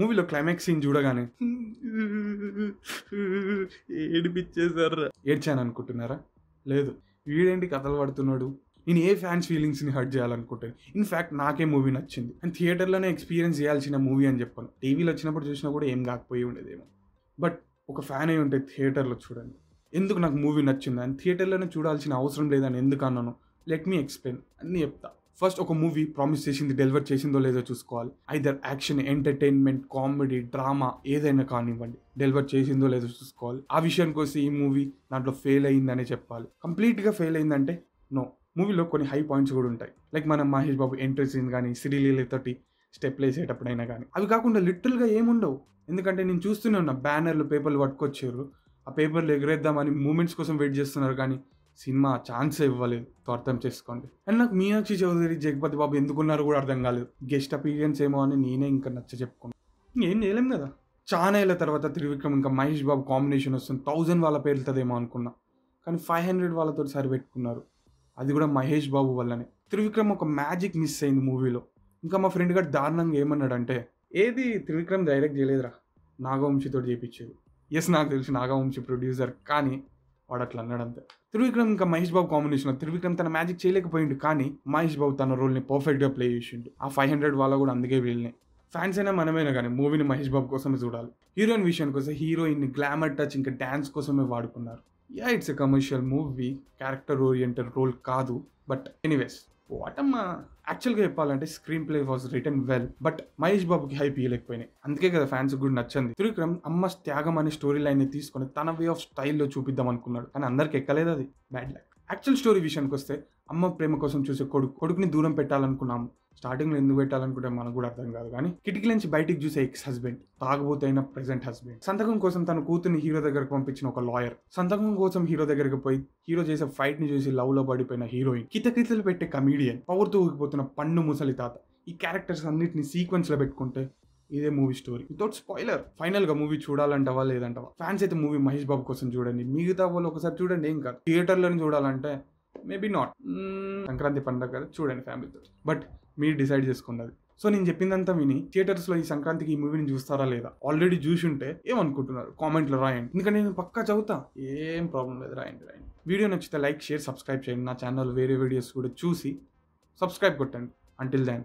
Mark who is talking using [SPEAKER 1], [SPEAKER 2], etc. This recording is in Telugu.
[SPEAKER 1] మూవీలో క్లైమాక్స్ సీన్ చూడగానే ఏడిపిచ్చేసారు. ఏడ్చాను అనుకుంటున్నారా? లేదు. వీడేంటి కథలు పడుతున్నాడు, నేను ఏ ఫ్యాన్స్ ఫీలింగ్స్ని హర్ట్ చేయాలనుకుంటాను. ఇన్ఫ్యాక్ట్ నాకే మూవీ నచ్చింది అండ్ థియేటర్లోనే ఎక్స్పీరియన్స్ చేయాల్సిన మూవీ అని చెప్పాను. టీవీలో వచ్చినప్పుడు చూసినా కూడా ఏం కాకపోయి ఉండేదేమో. బట్ ఒక ఫ్యాన్ అయి ఉంటే థియేటర్లో చూడండి. ఎందుకు నాకు మూవీ నచ్చింది అని థియేటర్లోనే చూడాల్సిన అవసరం లేదని ఎందుకు అన్నాను, లెట్ మీ ఎక్స్ప్లెయిన్. అన్నీ చెప్తా. ఫస్ట్, ఒక మూవీ ప్రామిస్ చేసింది డెలివర్ చేసిందో లేదో చూసుకోవాలి. Either action, entertainment, comedy, drama ఏదైనా కానివ్వండి, డెలివర్ చేసిందో లేదో చూసుకోవాలి. ఆ విషయానికి వస్తే ఈ మూవీ దాంట్లో ఫెయిల్ అయిందనే చెప్పాలి. కంప్లీట్గా ఫెయిల్ అయిందంటే నో. మూవీలో కొన్ని హై పాయింట్స్ కూడా ఉంటాయి. లైక్ మన మహేష్ బాబు ఎంట్రీ సీన్ కానీ, శ్రీలీలతోటి స్టెప్లు వేసేటప్పుడైనా కానీ, అవి కాకుండా లిటరల్గా ఏముండవు. ఎందుకంటే నేను చూస్తూనే ఉన్నా, బ్యానర్లు, పేపర్లు పట్టుకొచ్చారు. ఆ పేపర్లు ఎగరేద్దామని మూమెంట్స్ కోసం వెయిట్ చేస్తున్నారు, కానీ సినిమా ఛాన్సే ఇవ్వలేదు. అర్థం చేసుకోండి. అండ్ నాకు మీనాక్షి చౌదరి, జగపతి బాబు ఎందుకున్నారు కూడా అర్థం కాలేదు. గెస్ట్ అపీరియన్స్ ఏమో అని నేనే ఇంకా నచ్చ చెప్పుకున్నాను. ఏం చేయలేం కదా. చాలా ఏళ్ళ తర్వాత త్రివిక్రమ్ ఇంకా మహేష్ బాబు కాంబినేషన్ వస్తుంది. 1000 వాళ్ళ పేరుతుందేమో అనుకున్నా, కానీ 500 వాళ్ళతో సరిపెట్టుకున్నారు. అది కూడా మహేష్ బాబు వల్లనే. త్రివిక్రమ్ ఒక మ్యాజిక్ మిస్ అయింది మూవీలో. ఇంకా మా ఫ్రెండ్ గారు దారుణంగా ఏమన్నాడంటే, ఏది త్రివిక్రమ్ డైరెక్ట్ చేయలేదురా, నాగవంశితో చేయించేది. ఎస్, నాకు తెలుసు నాగవంశి ప్రొడ్యూసర్, కానీ వాడు అట్లా అన్నాడు అంతే. త్రివిక్రమ్ ఇంకా మహేష్ బాబు కాంబినేషన్, త్రివిక్రమ్ తన మ్యాజిక్ చేయలేకపోయిండు, కానీ మహేష్ బాబు తన రోల్ని పర్ఫెక్ట్గా ప్లే చేసిండు. ఆ 500 వాళ్ళ కూడా అందుకే వెళ్ళినాయి. ఫ్యాన్స్ అయినా మనమైనా కానీ మూవీని మహేష్ బాబు కోసమే చూడాలి. హీరోయిన్ విషయానికి వస్తే హీరోయిన్ గ్లామర్ టచ్ ఇంకా డ్యాన్స్ కోసమే వాడుకున్నారు. Yeah, it's a commercial movie, character oriented role కాదు. బట్ ఎనీవేస్, వాటమ్మా, యాక్చువల్గా చెప్పాలంటే screenplay was written well, but Mahesh బాబుకి హైప్ ఇవ్వలేకపోయినాయి. అందుకే కదా ఫ్యాన్స్ కూడా నచ్చింది. త్రివిక్రమ్ అమ్మ త్యాగం అనే స్టోరీ లైన్ ని తీసుకొని తన వే ఆఫ్ స్టైల్లో చూపిద్దాం అనుకున్నాడు, కానీ అందరికి ఎక్కలేదు. అది బ్యాడ్ లక్. యాక్చువల్ స్టోరీ విషయానికి వస్తే, అమ్మ ప్రేమ కోసం చూసే కొడుకుని దూరం పెట్టాలనుకున్నాము. స్టార్టింగ్లో ఎందుకు పెట్టాలనుకుంటే మనకు కూడా అర్థం కాదు, కానీ కిటికీ నుంచి బయటికి చూసే ఎక్స్ హస్బెండ్, తాగబోతైన ప్రెసెంట్ హస్బెండ్, సంతకం కోసం తన కూతుర్ని హీరో దగ్గరకు పంపించిన ఒక లాయర్, సంతకం కోసం హీరో దగ్గరికి పోయి హీరో చేసే ఫైట్ ని చూసి లవ్ లో పడిపోయిన హీరోయిన్, కితకితలు పెట్టే కమీడియన్, పవర్తో ఊగిపోతున్న పన్ను ముసలి తాత. ఈ క్యారెక్టర్స్ అన్నిటిని సీక్వెన్స్ లో పెట్టుకుంటే ఇదే movie story without spoiler. Final గా మూవీ చూడాలంటవా లేదంటవా? ఫ్యాన్స్ అయితే మూవీ మహేష్ బాబు కోసం చూడండి, మిగతా వాళ్ళు ఒకసారి చూడండి, ఏం కాదు. థియేటర్లో చూడాలంటే మేబీ నాట్. సంక్రాంతి పండుగ కదా, చూడండి ఫ్యామిలీతో, బట్ మీరు డిసైడ్ చేసుకున్నది. సో నేను చెప్పిందంతా విని థియేటర్స్లో ఈ సంక్రాంతికి ఈ మూవీని చూస్తారా లేదా? ఆల్రెడీ చూసి ఉంటే ఏమనుకుంటున్నారు కామెంట్లో రాయండి, ఎందుకంటే నేను పక్కా చదువుతా, ఏం ప్రాబ్లం లేదు, రాయండి. వీడియో నచ్చితే లైక్, షేర్, సబ్స్క్రైబ్ చేయండి. నా ఛానల్ వేరే వీడియోస్ కూడా చూసి సబ్స్క్రైబ్ కొట్టండి. Until then